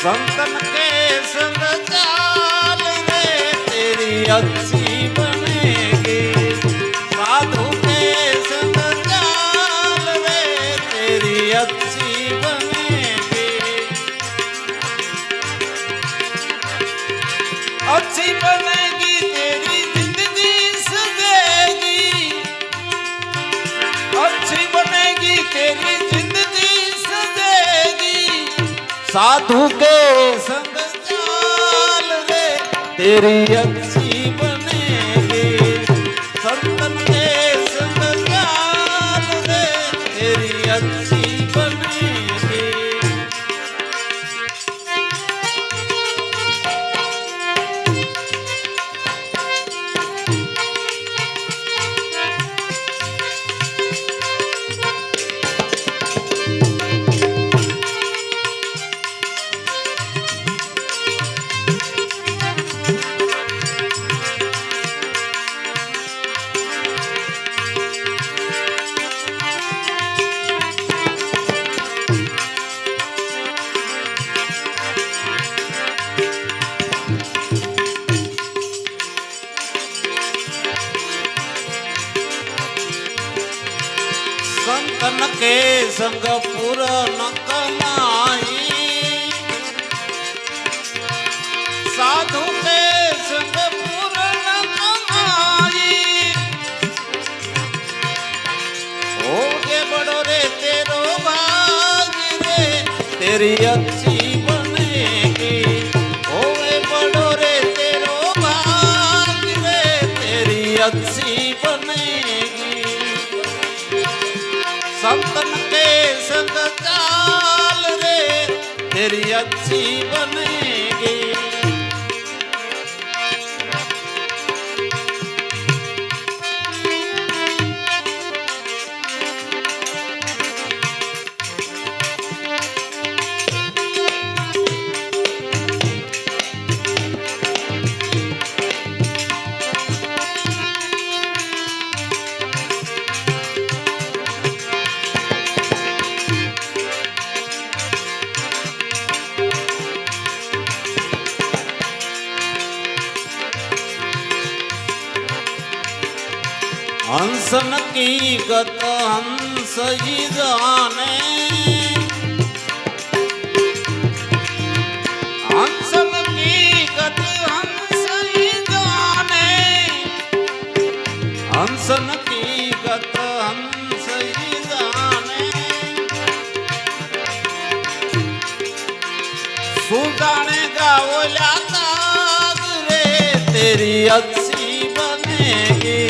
संतन के संग चाल रे तेरी अच्छी बनेगी। साधु के संग चाल रे तेरी अच्छी बनेगी। अच्छी बनेगी तेरी जिंदगी सजेगी। अच्छी बनेगी तेरी जिंदगी सजेगी। साधु के संग चाल रे तेरी अच्छी बनेगी। संतन के संग चाल रे तेरी अच्छी बनेगी। संतन के संग पूरन कमाई। साधु के संग पूरन कमाई। होगे बड़ो रे तेरो भाग रे तेरी अच्छी बनेगी। होगे बड़ो रे तेरो भाग रे तेरी अच्छी बनेगी। संतन के संग चाल रे तेरी अच्छी बनेगी। हंसन की गत हंस ही जाने। हंसन की गत हंस ही जाने। हंसन की गत हंस ही जाने। सुजाने गावल्या ताग रे तेरी अच्छी बनेगी।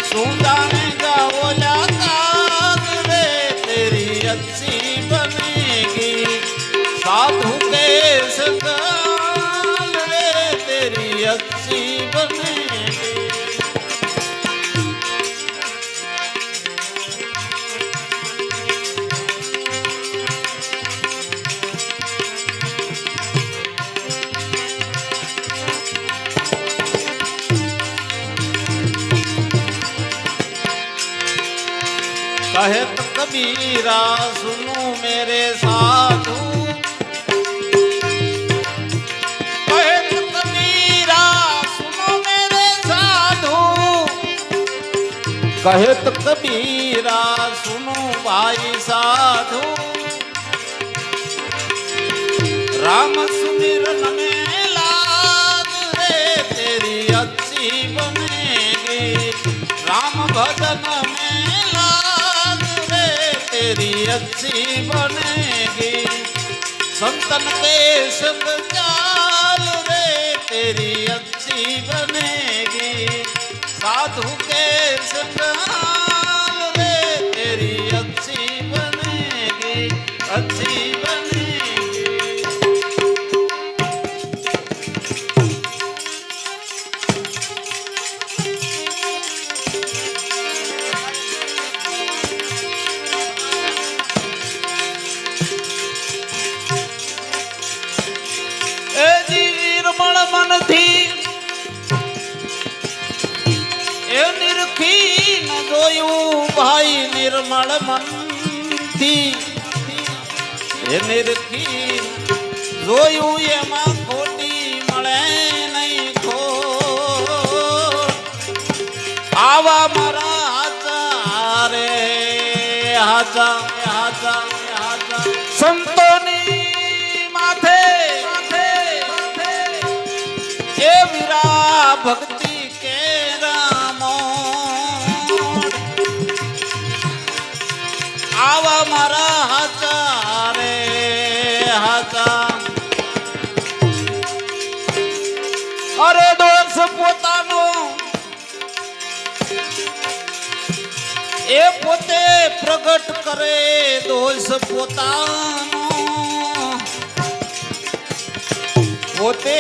सुजाने गावल्या ताग रे तेरी अच्छी बनेगी। साधु के संग रे तेरी अच्छी बनेगी। कहे तो कबीरा सुनो मेरे साधु। कहे तो कबीरा सुनो मेरे साधु। कहे तो कबीरा सुनो भाई साधु। राम सुमिरन में लाग रे तेरी अच्छी बनेगी। राम भजन में तेरी अच्छी बनेगी। संतन के संग चाल रे तेरी अच्छी बनेगी। साधु के संग चाल रे तेरी अच्छी बनेगी। अच्छी बनेगी। मन थी ए निरखी न जोयू भाई निर्मल मन थी। ए निरखी જોયું એમાં ખોટી મળે નહીં ખોટ આવા મારા હાચા રે હાચા હાચા હાચા સંતોની માથે એ વીરા ભક્તિ કે રામો આવા મારા હાચા રે હાચા અરે દોષ પોતાનો એ પોતે પ્રગટ કરે દોષ પોતાનો પોતે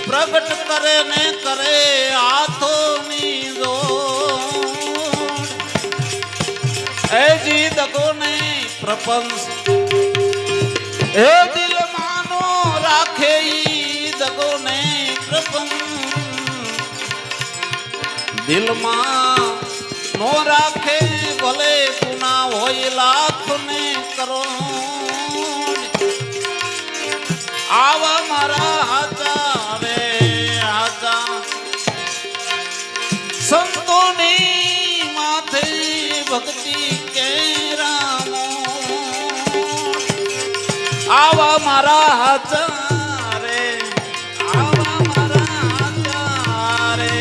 પ્રગટ કરે ને કરે હાથોની જોડ એ જી દગો ને પ્રપંચ એ દિલ માનો રાખે ઈ દગો ને પ્રપંચ દિલમાં નો રાખે ભલે ગુના હોય લાખ ને કરો આવા મારા હાચા રે હાચા સંતોની માથે ભક્તિ કે રામો આવા મારા હાચા રે આવા મારા હાચા રે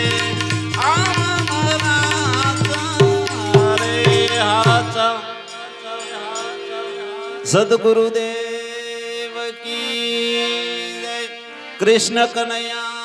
આવા મારા હાચા રે હાચા સદગુરુદેવ કી જય કૃષ્ણ કનૈયા